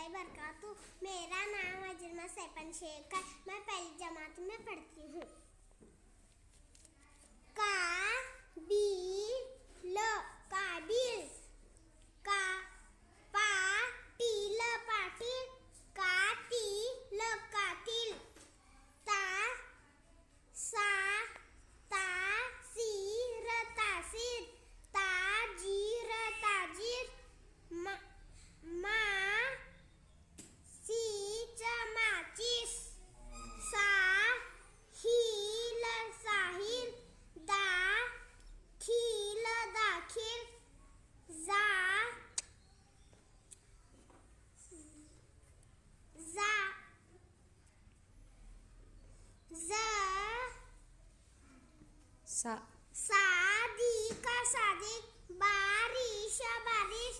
वबरकातुहू। मेरा नाम अजरमा सैपन शेख है। मैं पहली जमात में पढ़ती हूँ। काबिल, का पाटिल पाटिल, कातिल कातिल, तासीर तासीर, ताजीर ताजीर, माचीस माचिस, साहिल साहिल, दाखिल दाखिल, सादिक सादिक, बारिश बारिश,